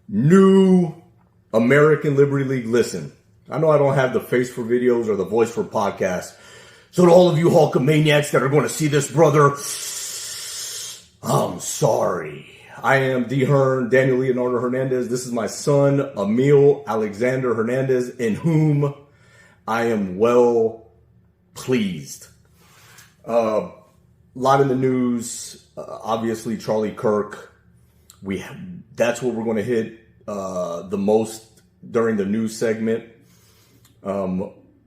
New American Liberty League. Listen, I know I don't have the face for videos or the voice for podcasts. So to all of you Hulkamaniacs that are going to see this, brother, I'm sorry. I am D. Hearn, Daniel Leonardo Hernandez. This is my son, Emil Alexander Hernandez, in whom I am well pleased. A lot in the news. Obviously, Charlie Kirk. That's what we're going to hit the most during the news segment.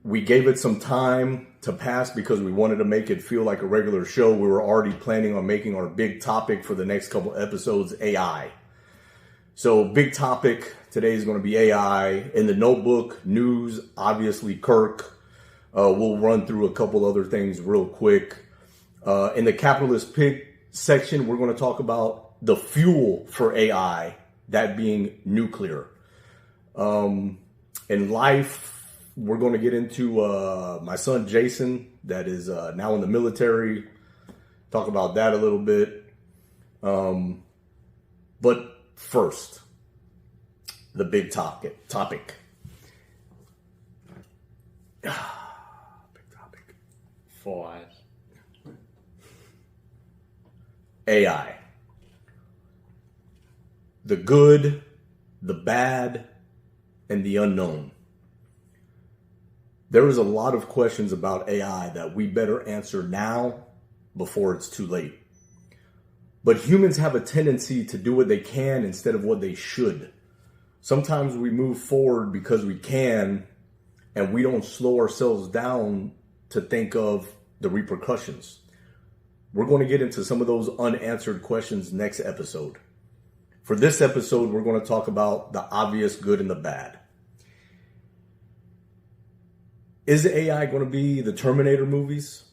We gave it some time to pass because we wanted to make it feel like a regular show. We were already planning on making our big topic for the next couple episodes, AI. So big topic today is going to be AI. In the notebook, news, obviously Kirk. We'll run through a couple other things real quick. In the capitalist pig section, we're going to talk about the fuel for AI, that being nuclear. In life, we're going to get into my son Jason, that is now in the military. Talk about that a little bit. But first, the big topic. Big topic. 4 eyes. AI. The good, the bad, and the unknown. There is a lot of questions about AI that we better answer now before it's too late. But humans have a tendency to do what they can instead of what they should. Sometimes we move forward because we can, and we don't slow ourselves down to think of the repercussions. We're going to get into some of those unanswered questions next episode. For this episode, we're going to talk about the obvious good and the bad. Is AI going to be the Terminator movies?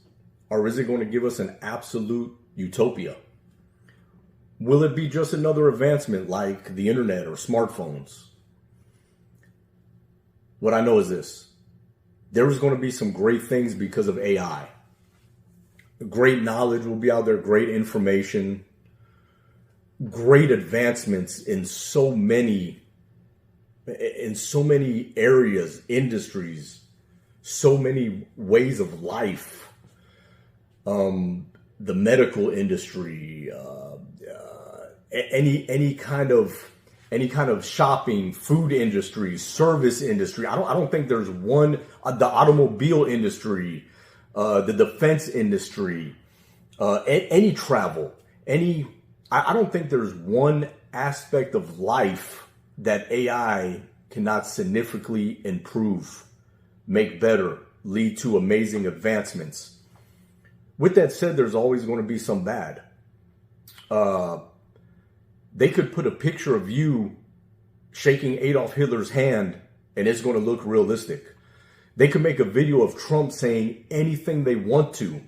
Or is it going to give us an absolute utopia? Will it be just another advancement like the internet or smartphones? What I know is this. There is going to be some great things because of AI. Great knowledge will be out there, great information, great advancements in so many areas, industries, so many ways of life. The medical industry, any kind of shopping, food industry, service industry. I don't think there's one. The automobile industry, the defense industry, any travel, I don't think there's one aspect of life that AI cannot significantly improve, make better, lead to amazing advancements. With that said, there's always going to be some bad. They could put a picture of you shaking Adolf Hitler's hand and it's going to look realistic. They could make a video of Trump saying anything they want to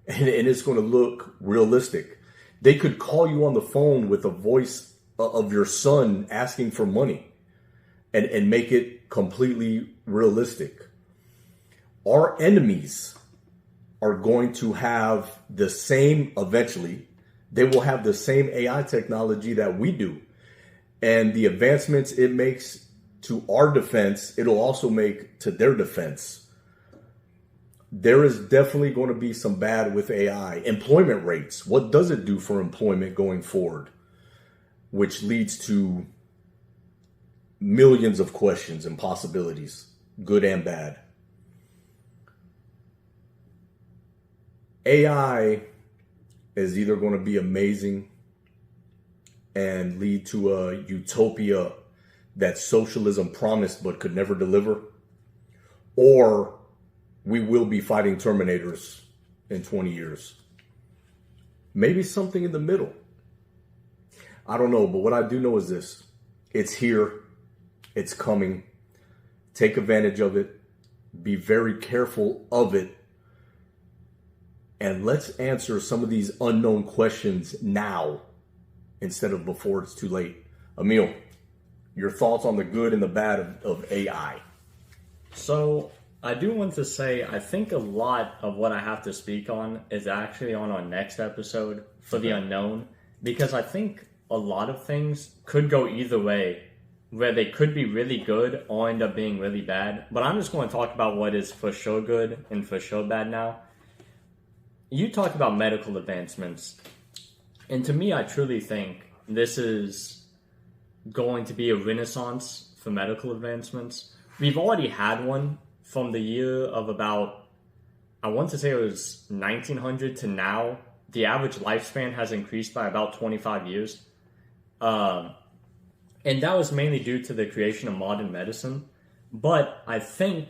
and it's going to look realistic. They could call you on the phone with a voice of your son asking for money and make it completely realistic. Our enemies are going to have the same, eventually, they will have the same AI technology that we do. And the advancements it makes to our defense, it'll also make to their defense. There is definitely going to be some bad with AI. Employment rates. What does it do for employment going forward? Which leads to millions of questions and possibilities, good and bad. AI is either going to be amazing and lead to a utopia that socialism promised but could never deliver, or we will be fighting Terminators in 20 years. Maybe something in the middle. I don't know, but what I do know is this. It's here. It's coming. Take advantage of it. Be very careful of it. And let's answer some of these unknown questions now instead of before it's too late. Emil, your thoughts on the good and the bad of AI? So I do want to say, I think a lot of what I have to speak on is actually on our next episode for the unknown, because I think a lot of things could go either way, where they could be really good or end up being really bad. But I'm just going to talk about what is for sure good and for sure bad now. You talk about medical advancements, and to me, I truly think this is going to be a renaissance for medical advancements. We've already had one from the year of about, I want to say it was 1900 to now. The average lifespan has increased by about 25 years. And that was mainly due to the creation of modern medicine. But I think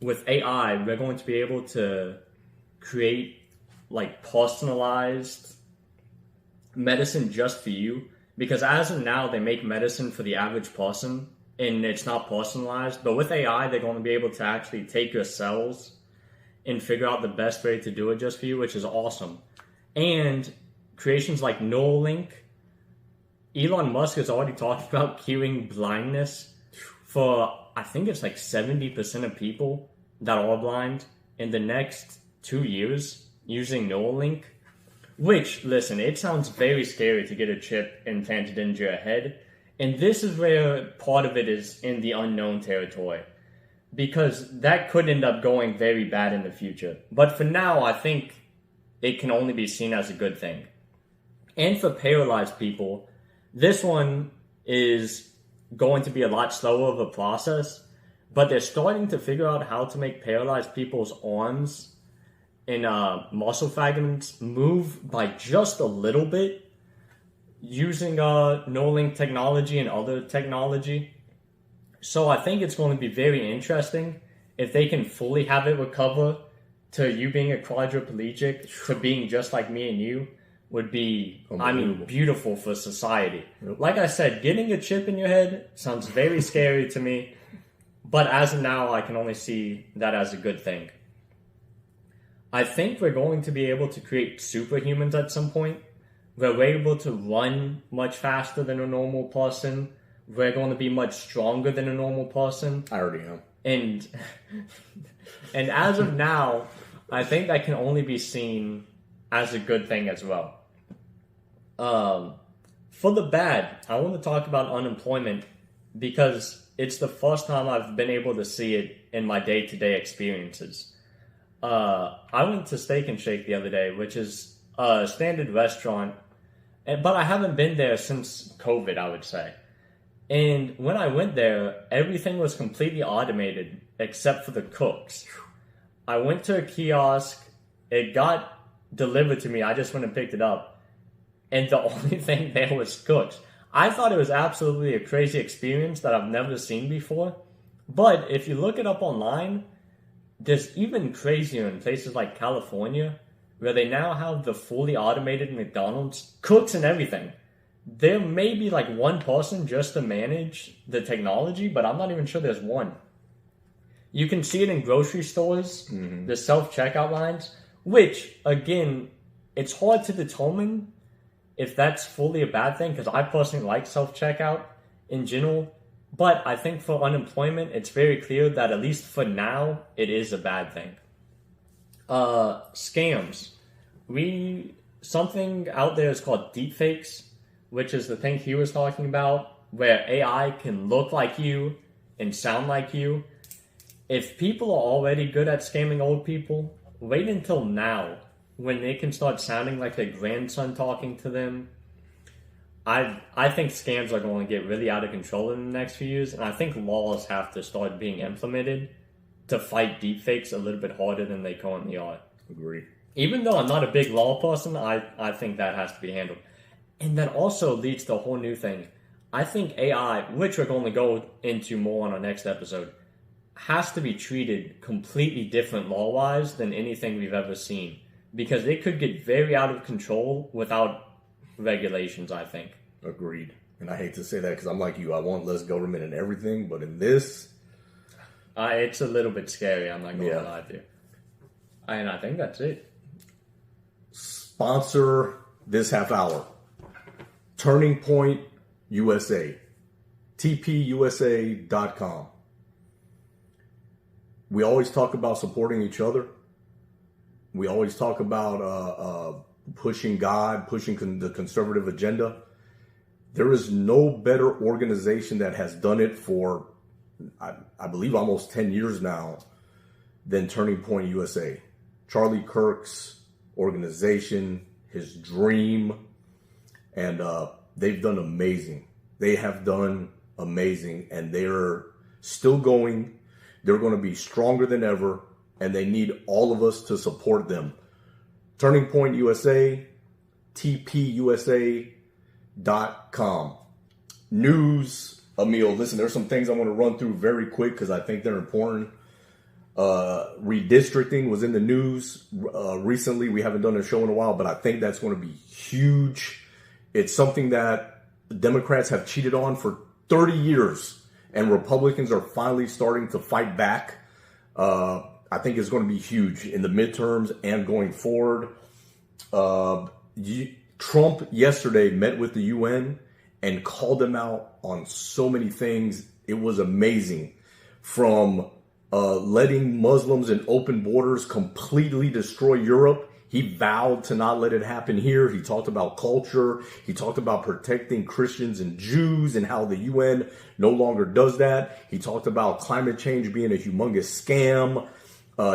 with AI, we're going to be able to create like personalized medicine just for you. Because as of now, they make medicine for the average person and it's not personalized. But with AI, they're going to be able to actually take your cells and figure out the best way to do it just for you, which is awesome. And creations like Neuralink, Elon Musk has already talked about curing blindness for, I think it's like 70% of people that are blind in the next 2 years using Neuralink. Which, listen, it sounds very scary to get a chip implanted into your head. And this is where part of it is in the unknown territory. Because that could end up going very bad in the future. But for now, I think it can only be seen as a good thing. And for paralyzed people, this one is going to be a lot slower of a process. But they're starting to figure out how to make paralyzed people's arms and muscle fragments move by just a little bit using Neuralink technology and other technology. So I think it's going to be very interesting if they can fully have it recover to you being a quadriplegic to being just like me and you would be, I mean, beautiful for society. Yep. Like I said, getting a chip in your head sounds very scary to me, but as of now, I can only see that as a good thing. I think we're going to be able to create superhumans at some point, where we're able to run much faster than a normal person. We're going to be much stronger than a normal person. I already am. And as of now, I think that can only be seen as a good thing as well. For the bad, I want to talk about unemployment because it's the first time I've been able to see it in my day-to-day experiences. I went to Steak and Shake the other day, which is a standard restaurant, but I haven't been there since COVID, I would say. And when I went there, everything was completely automated except for the cooks. I went to a kiosk, it got delivered to me, I just went and picked it up, and the only thing there was cooks. I thought it was absolutely a crazy experience that I've never seen before, but if you look it up online, there's even crazier in places like California, where they now have the fully automated McDonald's, cooks and everything. There may be like one person just to manage the technology, but I'm not even sure there's one. You can see it in grocery stores, the self-checkout lines, which, again, it's hard to determine if that's fully a bad thing, because I personally like self-checkout in general. But I think for unemployment, it's very clear that at least for now, it is a bad thing. Scams. Something out there is called deepfakes, which is the thing he was talking about, where AI can look like you and sound like you. If people are already good at scamming old people, wait until now when they can start sounding like their grandson talking to them. I think scams are going to get really out of control in the next few years, and I think laws have to start being implemented to fight deepfakes a little bit harder than they currently are. Agree. Even though I'm not a big law person, I think that has to be handled. And that also leads to a whole new thing. I think AI, which we're going to go into more on our next episode, has to be treated completely different law-wise than anything we've ever seen. Because it could get very out of control without regulations, I think. Agreed. And I hate to say that because I'm like you. I want less government and everything, but in this... it's a little bit scary, I'm not going to lie to you. And I think that's it. Sponsor this half hour. Turning Point USA. TPUSA.com. We always talk about supporting each other. We always talk about pushing God, pushing the conservative agenda. There is no better organization that has done it for, I believe, almost 10 years now than Turning Point USA. Charlie Kirk's organization, his dream, and they've done amazing. They have done amazing, and they're still going. They're going to be stronger than ever, and they need all of us to support them. Turning Point USA, tpusa.com. News, Emil, listen, there's some things I want to run through very quick because I think they're important. Redistricting was in the news recently. We haven't done a show in a while, but I think that's going to be huge. It's something that Democrats have cheated on for 30 years, and Republicans are finally starting to fight back. I think it's going to be huge in the midterms and going forward. Trump yesterday met with the UN and called them out on so many things. It was amazing. From letting Muslims and open borders completely destroy Europe. He vowed to not let it happen here. He talked about culture. He talked about protecting Christians and Jews and how the UN no longer does that. He talked about climate change being a humongous scam.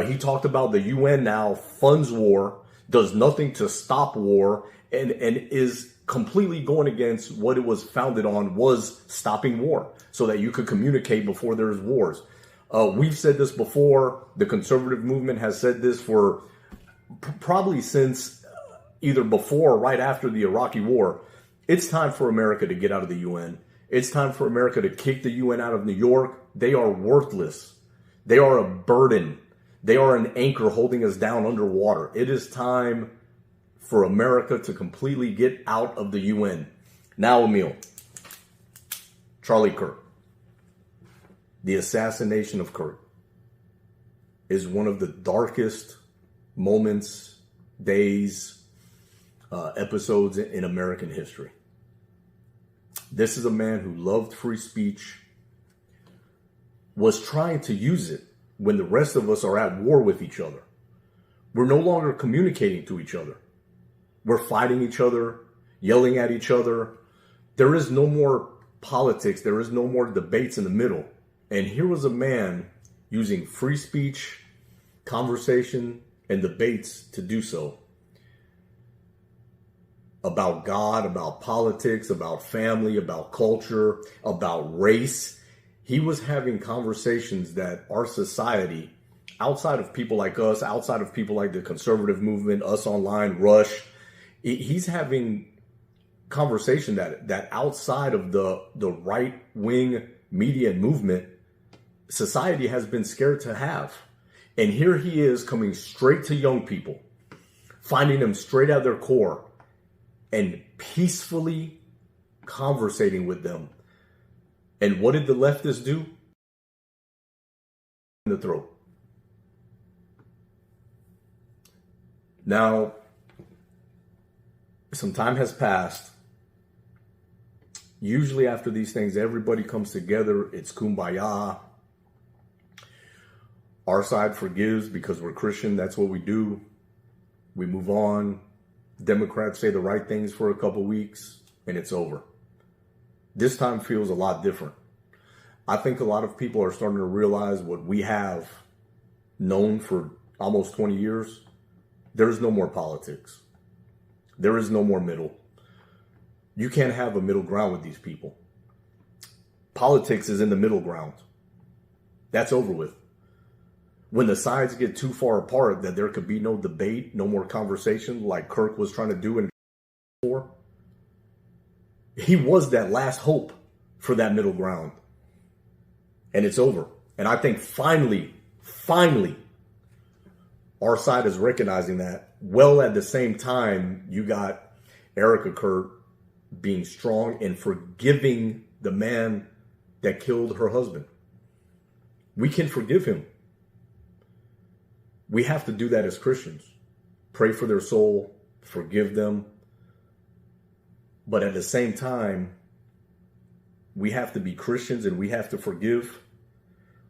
He talked about the UN now funds war, does nothing to stop war, and is completely going against what it was founded on, was stopping war so that you could communicate before there's wars. We've said this before. The conservative movement has said this for probably since either before or right after the Iraqi war. It's time for America to get out of the UN. It's time for America to kick the UN out of New York. They are worthless. They are a burden. They are an anchor holding us down underwater. It is time for America to completely get out of the UN. Now, Emil, Charlie Kirk. The assassination of Kirk is one of the darkest moments, days, episodes in American history. This is a man who loved free speech, was trying to use it when the rest of us are at war with each other. We're no longer communicating to each other. We're fighting each other, yelling at each other. There is no more politics. There is no more debates in the middle. And here was a man using free speech, conversation, and debates to do so. About God, about politics, about family, about culture, about race. He was having conversations that our society, outside of people like us, outside of people like the conservative movement, us online, Rush, he's having conversation that outside of the right-wing media and movement, society has been scared to have. And here he is coming straight to young people, finding them straight at their core and peacefully conversating with them. And what did the leftists do? In the throat. Now, some time has passed. Usually after these things, everybody comes together. It's kumbaya. Our side forgives because we're Christian. That's what we do. We move on. Democrats say the right things for a couple weeks, and it's over. This time feels a lot different. I think a lot of people are starting to realize what we have known for almost 20 years. There is no more politics. There is no more middle. You can't have a middle ground with these people. Politics is in the middle ground. That's over with. When the sides get too far apart that there could be no debate, no more conversation like Kirk was trying to do in before, he was that last hope for that middle ground. And it's over. And I think finally, our side is recognizing that. Well, at the same time, you got Erica Kirk being strong and forgiving the man that killed her husband. We can forgive him. We have to do that as Christians. Pray for their soul, forgive them. But at the same time, we have to be Christians and we have to forgive.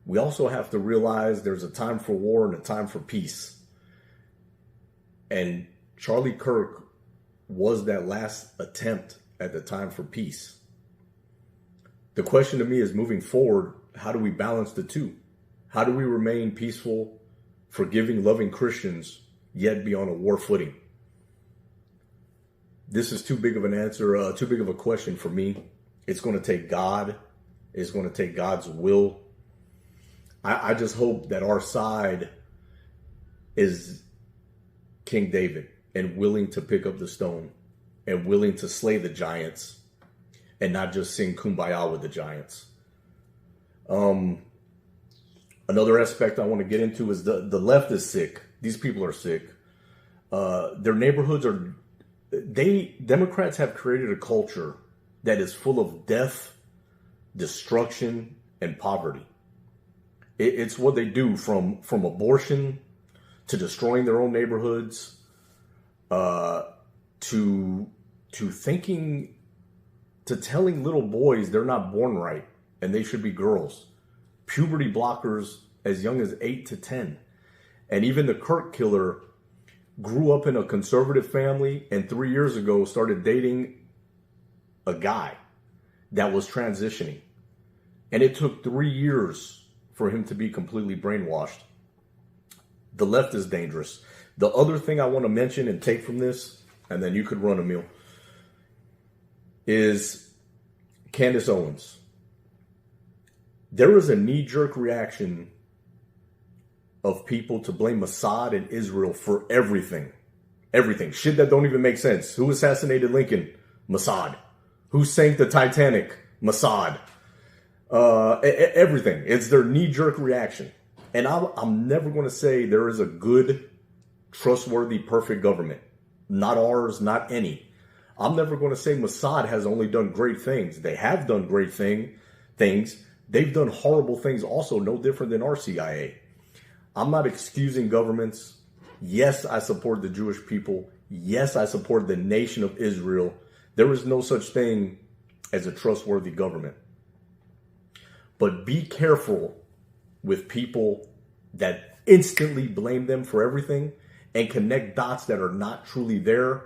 We also have to realize there's a time for war and a time for peace. And Charlie Kirk was that last attempt at the time for peace. The question to me is, moving forward, how do we balance the two? How do we remain peaceful, forgiving, loving Christians, yet be on a war footing? This is too big of an answer, too big of a question for me. It's going to take God. It's going to take God's will. I just hope that our side is King David and willing to pick up the stone and willing to slay the giants and not just sing Kumbaya with the giants. Another aspect I want to get into is the left is sick. These people are sick. Their neighborhoods are... Democrats have created a culture that is full of death, destruction, and poverty. It's what they do, from abortion to destroying their own neighborhoods, to telling little boys they're not born right and they should be girls. Puberty blockers as young as 8 to 10. And even the Kirk killer grew up in a conservative family and 3 years ago started dating a guy that was transitioning. And it took 3 years for him to be completely brainwashed. The left is dangerous. The other thing I want to mention and take from this, and then you could run a meal, is Candace Owens. There is a knee-jerk reaction of people to blame Mossad and Israel for everything. Everything. Shit that don't even make sense. Who assassinated Lincoln? Mossad. Who sank the Titanic? Mossad. Everything. It's their knee-jerk reaction. And I'm never going to say there is a good, trustworthy, perfect government. Not ours, not any. I'm never going to say Mossad has only done great things. They have done great things. They've done horrible things also, no different than our CIA. I'm not excusing governments. Yes, I support the Jewish people. Yes, I support the nation of Israel. There is no such thing as a trustworthy government. But be careful with people that instantly blame them for everything and connect dots that are not truly there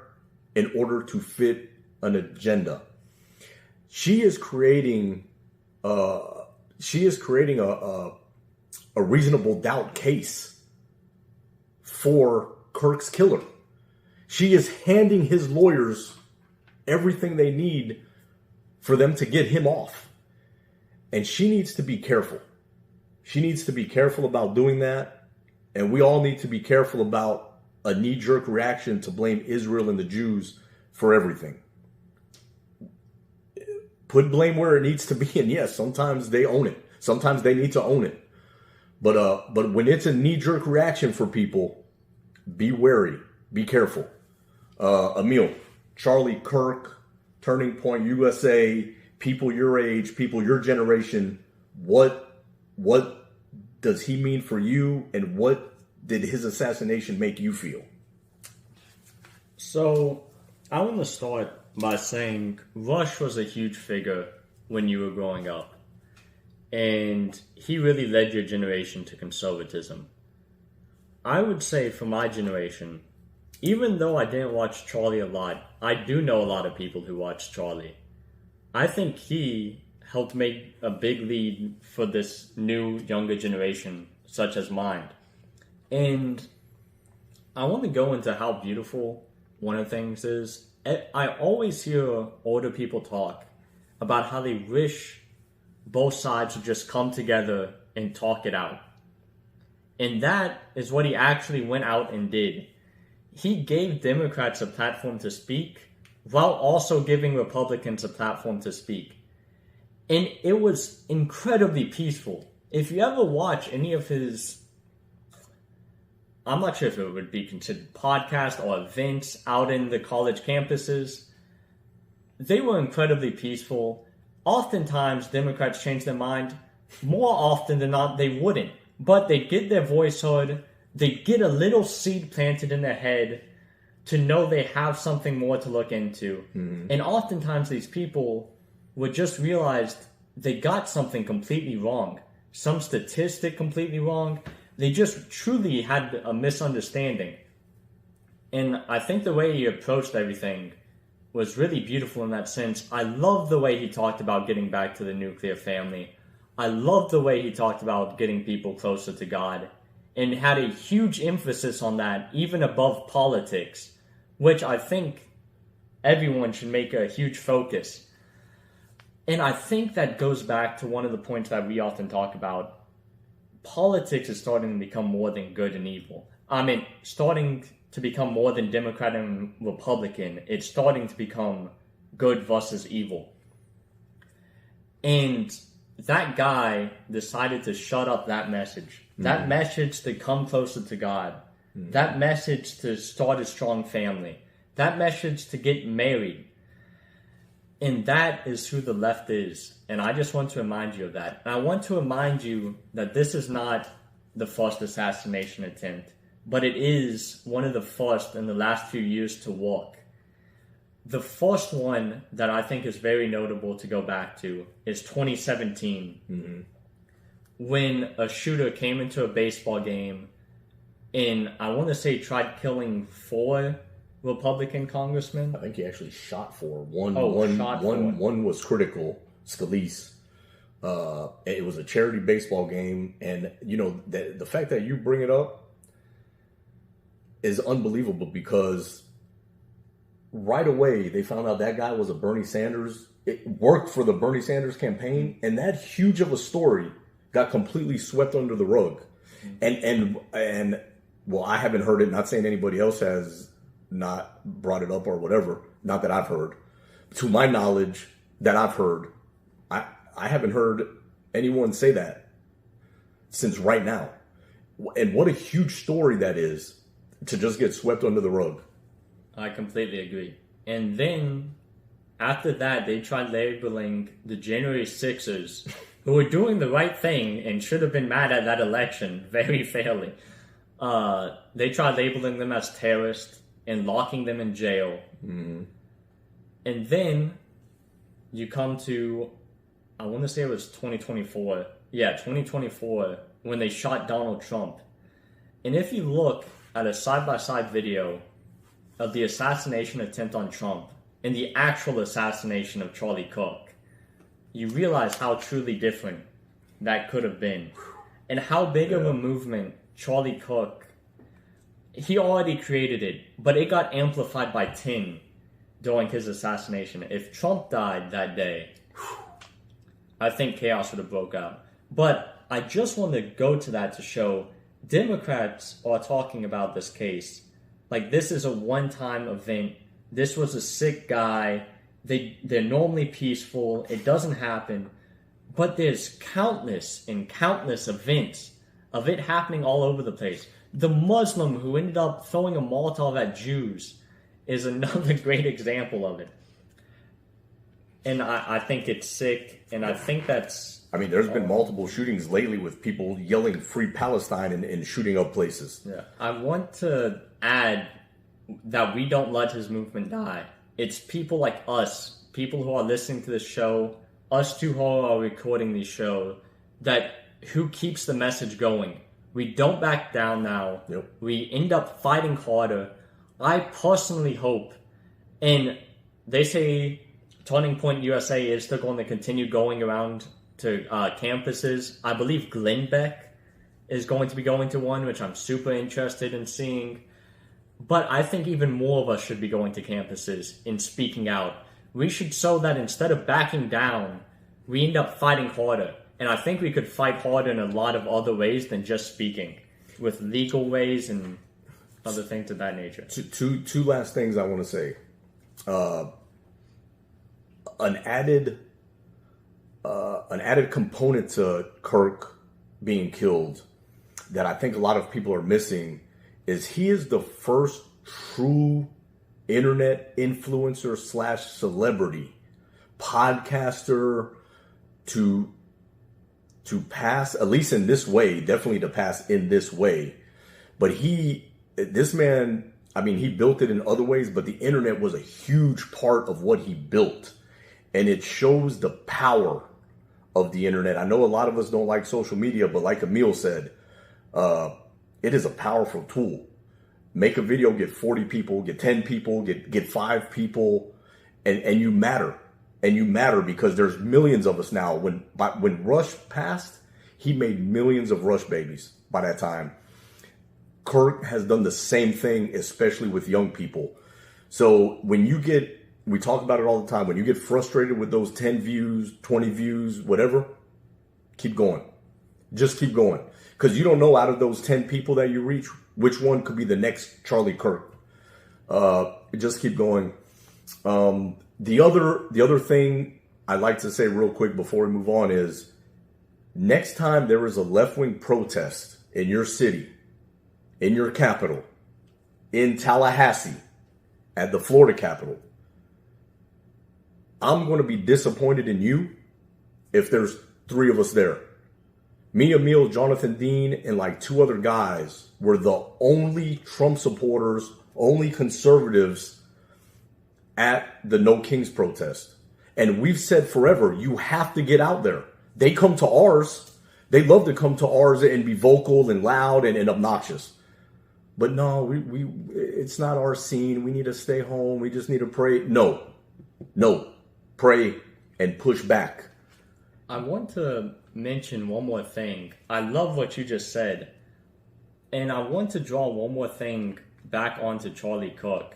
in order to fit an agenda. She is creating a reasonable doubt case for Kirk's killer. She is handing his lawyers everything they need for them to get him off. And she needs to be careful. She needs to be careful about doing that. And we all need to be careful about a knee-jerk reaction to blame Israel and the Jews for everything. Put blame where it needs to be. And yes, sometimes they own it. Sometimes they need to own it. But when it's a knee-jerk reaction for people, be wary. Be careful. Emil, Charlie Kirk, Turning Point USA, people your age, people your generation, what does he mean for you, and what did his assassination make you feel? So, I want to start by saying Rush was a huge figure when you were growing up. And he really led your generation to conservatism. I would say for my generation, even though I didn't watch Charlie a lot, I do know a lot of people who watched Charlie. I think he helped make a big lead for this new, younger generation, such as mine. And I want to go into how beautiful one of the things is. I always hear older people talk about how they wish both sides would just come together and talk it out. And that is what he actually went out and did. He gave Democrats a platform to speak while also giving Republicans a platform to speak. And it was incredibly peaceful. If you ever watch any of his, I'm not sure if it would be considered podcast or events out in the college campuses, they were incredibly peaceful. Oftentimes, Democrats change their mind. More often than not, they wouldn't. But they get their voice heard. They get a little seed planted in their head to know they have something more to look into. Mm-hmm. And oftentimes, these people would just realize they got something completely wrong. Some statistic completely wrong. They just truly had a misunderstanding. And I think the way he approached everything was really beautiful in that sense. I love the way he talked about getting back to the nuclear family. I love the way he talked about getting people closer to God, and had a huge emphasis on that, even above politics, which I think everyone should make a huge focus. And I think that goes back to one of the points that we often talk about. Politics is starting to become more than good and evil. I mean, starting to become more than Democrat and Republican. It's starting to become good versus evil. And that guy decided to shut up that message. That message to come closer to God. That message to start a strong family. That message to get married. And that is who the left is. And I just want to remind you of that. And I want to remind you that this is not the first assassination attempt, but it is one of the first in the last few years to work. The first one that I think is very notable to go back to is 2017, when a shooter came into a baseball game and I want to say tried killing 4 Republican congressmen. I think he actually shot 4. Shot 4. One was critical, Scalise. It was a charity baseball game, and you know the fact that you bring it up is unbelievable, because right away they found out that guy was a Bernie Sanders. It worked for the Bernie Sanders campaign, and that huge of a story got completely swept under the rug. And well, I haven't heard it. Not saying anybody else has not brought it up or whatever. Not that I've heard. To my knowledge, that I've heard, I haven't heard anyone say that since right now. And what a huge story that is to just get swept under the rug. I completely agree. And then after that, they tried labeling the January 6ers, who were doing the right thing and should have been mad at that election very fairly. They tried labeling them as terrorists and locking them in jail. And then you come to, I want to say it was 2024. Yeah, 2024, when they shot Donald Trump. And if you look at a side-by-side video of the assassination attempt on Trump and the actual assassination of Charlie Kirk, you realize how truly different that could have been. And how big of a movement Charlie Kirk, he already created it, but it got amplified by 10 during his assassination. If Trump died that day, I think chaos would have broke out. But I just want to go to that to show Democrats are talking about this case like this is a one-time event. This was a sick guy. They're normally peaceful. It doesn't happen. But there's countless and countless events of it happening all over the place. The Muslim who ended up throwing a Molotov at Jews is another great example of it. And I think it's sick, and I think that's... I mean, there's been multiple shootings lately with people yelling Free Palestine and shooting up places. Yeah. I want to add that we don't let his movement die. It's people like us, people who are listening to this show, us two who are recording these shows, who keeps the message going. We don't back down now. Yep. We end up fighting harder. I personally hope, and they say Turning Point USA is still going to continue going around to campuses. I believe Glenbeck is going to be going to one, which I'm super interested in seeing. But I think even more of us should be going to campuses and speaking out. We should show that instead of backing down, we end up fighting harder. And I think we could fight harder in a lot of other ways than just speaking, with legal ways and other things of that nature. Two last things I want to say. An added component to Kirk being killed that I think a lot of people are missing is he is the first true internet influencer / celebrity podcaster to pass, at least in this way, definitely to pass in this way. But this man, I mean, he built it in other ways, but the internet was a huge part of what he built. And it shows the power of the internet. I know a lot of us don't like social media, but like Emil said, it is a powerful tool. Make a video, get 40 people, get 10 people, get 5 people, and you matter. And you matter because there's millions of us now. When Rush passed, he made millions of Rush babies by that time. Kirk has done the same thing, especially with young people. So when we talk about it all the time, when you get frustrated with those 10 views, 20 views, whatever, keep going. Just keep going. Because you don't know out of those 10 people that you reach, which one could be the next Charlie Kirk. Just keep going. The other thing I'd like to say real quick before we move on is next time there is a left-wing protest in your city, in your capital, in Tallahassee, at the Florida Capitol, I'm going to be disappointed in you if there's 3 of us there. Me, Emil, Jonathan Dean, and like 2 other guys were the only Trump supporters, only conservatives at the No Kings protest. And we've said forever, you have to get out there. They come to ours. They love to come to ours and be vocal and loud and obnoxious. But no, it's not our scene. We need to stay home. We just need to pray. No. Pray and push back. I want to mention one more thing. I love what you just said. And I want to draw one more thing back onto Charlie Kirk.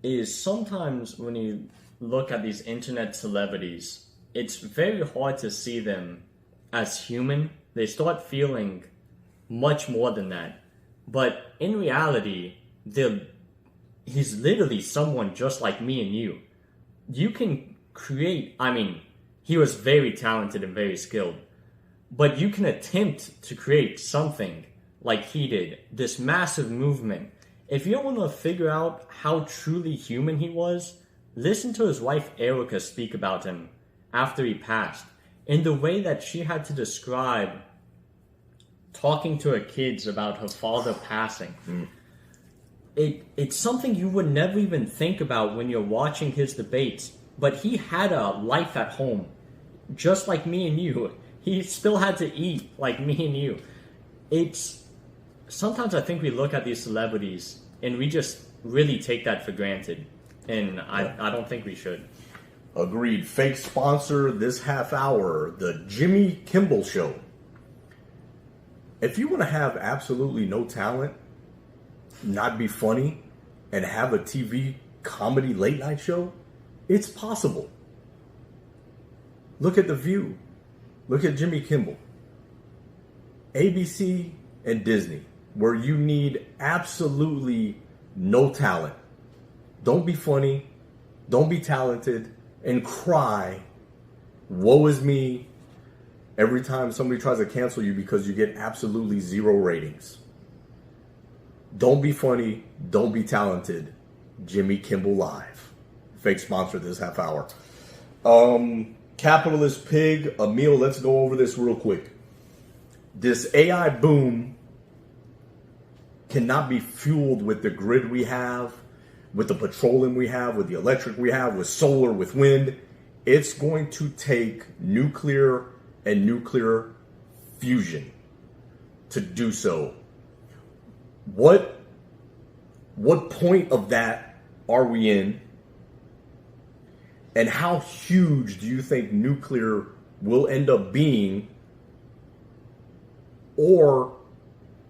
Is sometimes when you look at these internet celebrities, it's very hard to see them as human. They start feeling much more than that. But in reality, he's literally someone just like me and you. You can create, he was very talented and very skilled. But you can attempt to create something like he did, this massive movement. If you don't want to figure out how truly human he was, listen to his wife Erica speak about him after he passed. In the way that she had to describe talking to her kids about her father passing. It's something you would never even think about when you're watching his debates. But he had a life at home, just like me and you. He still had to eat like me and you. Sometimes I think we look at these celebrities and we just really take that for granted. And I don't think we should. Agreed. Fake sponsor this half hour, the Jimmy Kimmel Show. If you want to have absolutely no talent, not be funny, and have a TV comedy late night show, it's possible. Look at The View. Look at Jimmy Kimmel. ABC and Disney, where you need absolutely no talent. Don't be funny, don't be talented, and cry, woe is me, every time somebody tries to cancel you because you get absolutely 0 ratings. Don't be funny, don't be talented. Jimmy Kimmel Live. Fake sponsor this half hour. Capitalist pig, Emil, let's go over this real quick. This AI boom cannot be fueled with the grid we have, with the petroleum we have, with the electric we have, with solar, with wind. It's going to take nuclear and nuclear fusion to do so. What point of that are we in? And how huge do you think nuclear will end up being? Or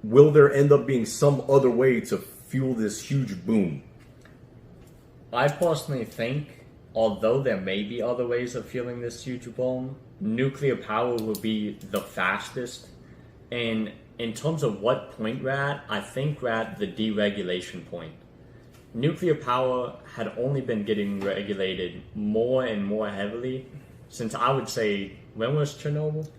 will there end up being some other way to fuel this huge boom? I personally think, although there may be other ways of fueling this huge boom, nuclear power will be the fastest. And in terms of what point we're at, I think we're at the deregulation point. Nuclear power had only been getting regulated more and more heavily since, I would say, when was Chernobyl?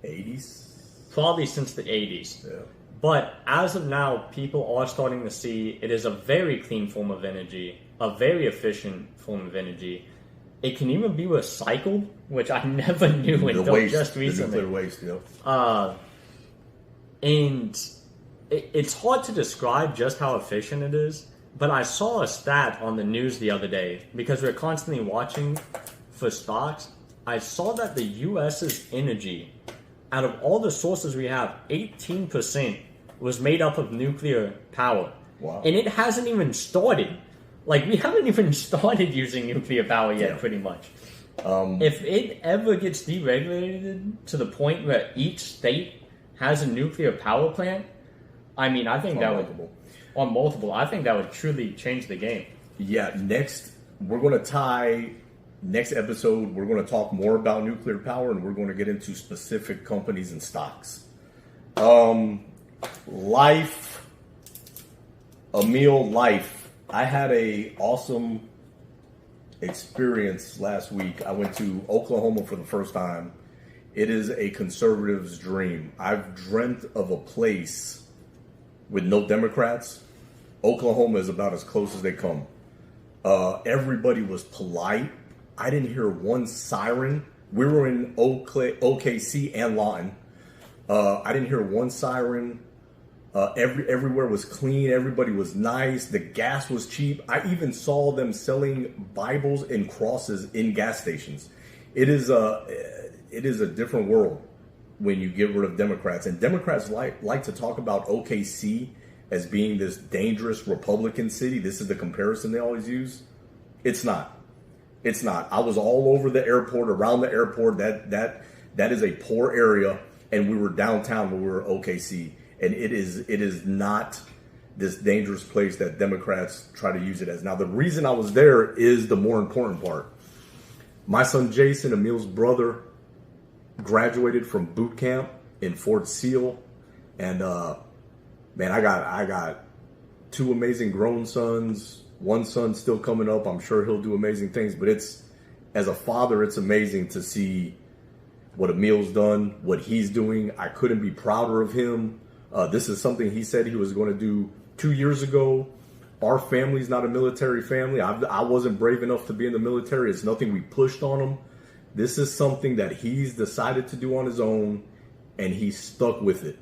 80s? Probably since the 80s. Yeah. But as of now, people are starting to see it is a very clean form of energy, a very efficient form of energy. It can even be recycled, which I never knew until just recently. The nuclear waste, yeah. And it's hard to describe just how efficient it is, but I saw a stat on the news the other day, because we're constantly watching for stocks. I saw that the U.S.'s energy, out of all the sources we have, 18% was made up of nuclear power. Wow. And it hasn't even started. Like, we haven't even started using nuclear power yet, pretty much. If it ever gets deregulated to the point where each state has a nuclear power plant, I mean, I think that would... On multiple. I think that would truly change the game. Yeah, next episode, we're going to talk more about nuclear power, and we're going to get into specific companies and stocks. Life. I had a awesome experience last week. I went to Oklahoma for the first time. It is a conservative's dream. I've dreamt of a place with no Democrats. Oklahoma is about as close as they come. Everybody was polite. I didn't hear one siren. We were in OKC and Lawton. I didn't hear one siren. Everywhere was clean. Everybody was nice. The gas was cheap. I even saw them selling Bibles and crosses in gas stations. It is a different world when you get rid of Democrats. And Democrats like to talk about OKC as being this dangerous Republican city. This is the comparison they always use. It's not. It's not. I was all over the airport, around the airport. That is a poor area, and we were downtown when we were OKC. And it is not this dangerous place that Democrats try to use it as. Now, the reason I was there is the more important part. My son Jason, Emil's brother, graduated from boot camp in Fort Sill, and man, I got two amazing grown sons. One son still coming up. I'm sure he'll do amazing things. But as a father, it's amazing to see what Emil's done, what he's doing. I couldn't be prouder of him. This is something he said he was going to do 2 years ago. Our family's not a military family. I wasn't brave enough to be in the military. It's nothing we pushed on him. This is something that he's decided to do on his own, and he's stuck with it.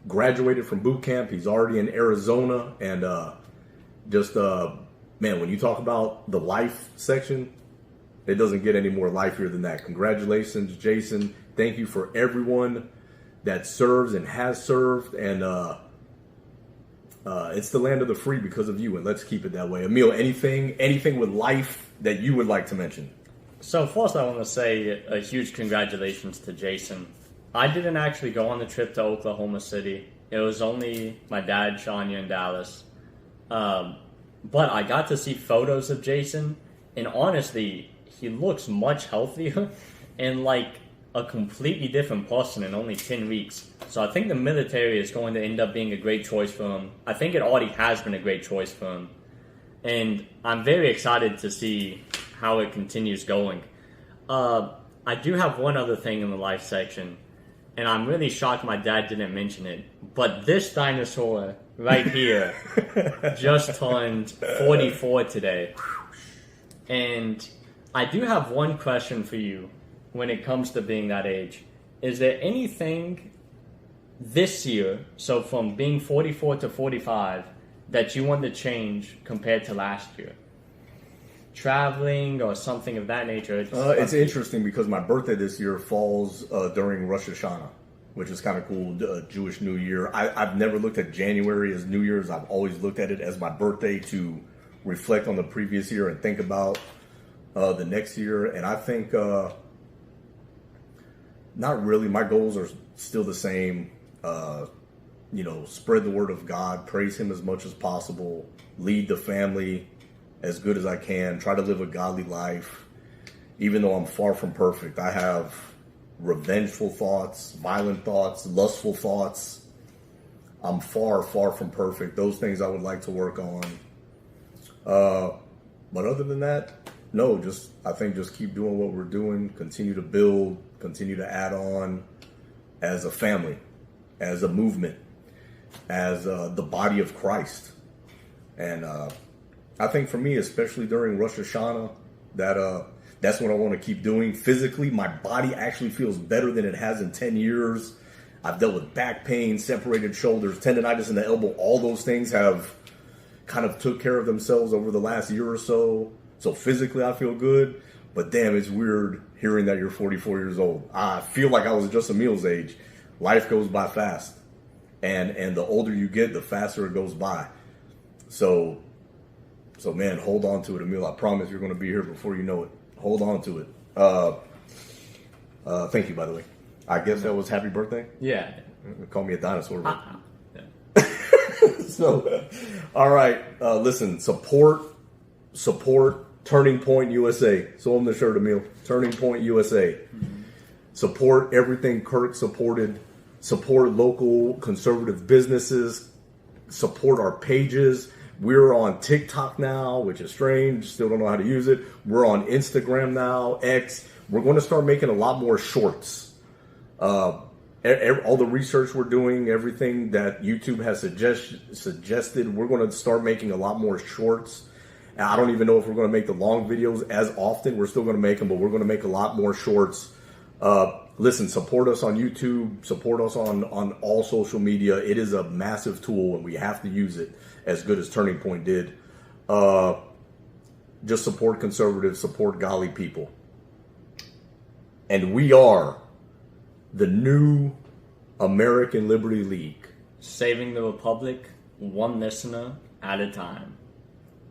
Graduated from boot camp. He's already in Arizona, and man, when you talk about the life section, it doesn't get any more lifier than that. Congratulations, Jason. Thank you for everyone that serves and has served, and it's the land of the free because of you, and let's keep it that way. Emil, anything with life that you would like to mention? So first I want to say a huge congratulations to Jason. I didn't actually go on the trip to Oklahoma City. It was only my dad, Shania, and Dallas. But I got to see photos of Jason, and honestly, he looks much healthier and like a completely different person in only 10 weeks. So I think the military is going to end up being a great choice for him. I think it already has been a great choice for him. And I'm very excited to see how it continues going. I do have one other thing in the life section, and I'm really shocked my dad didn't mention it. But this dinosaur right here just turned 44 today. And I do have one question for you when it comes to being that age. Is there anything this year, so from being 44 to 45, that you want to change compared to last year? Traveling or something of that nature? It's interesting because my birthday this year falls during Rosh Hashanah, which is kind of cool, Jewish New Year. I've never looked at January as New Year's. I've always looked at it as my birthday to reflect on the previous year and think about the next year. And I think, not really. My goals are still the same. Spread the word of God, praise Him as much as possible, lead the family as good as I can, try to live a godly life. Even though I'm far from perfect, I have revengeful thoughts, violent thoughts, lustful thoughts. I'm far, far from perfect. Those things I would like to work on. But other than that, no, I think just keep doing what we're doing, continue to build, continue to add on as a family, as a movement, as the body of Christ. And I think for me, especially during Rosh Hashanah, that's what I want to keep doing. Physically, my body actually feels better than it has in 10 years. I've dealt with back pain, separated shoulders, tendonitis in the elbow. All those things have kind of took care of themselves over the last year or so. So physically, I feel good. But damn, it's weird hearing that you're 44 years old. I feel like I was just Emil's age. Life goes by fast. And the older you get, the faster it goes by. So So, man, hold on to it, Emil. I promise you're going to be here before you know it. Hold on to it. Thank you, by the way. I guess that was happy birthday? Yeah. Call me a dinosaur. Yeah. So, all right. Listen, support Turning Point USA. Show them the shirt, Emil. Turning Point USA. Mm-hmm. Support everything Kirk supported. Support local conservative businesses. Support our pages. We're on TikTok now, which is strange. Still don't know how to use it. We're on Instagram now, X. We're going to start making a lot more shorts. All the research we're doing, everything that YouTube has suggested, we're going to start making a lot more shorts. And I don't even know if we're going to make the long videos as often. We're still going to make them, but we're going to make a lot more shorts. Listen, support us on YouTube. Support us on all social media. It is a massive tool, and we have to use it as good as Turning Point did. Just support conservatives, support golly people. And we are the new American Liberty League. Saving the Republic, one listener at a time.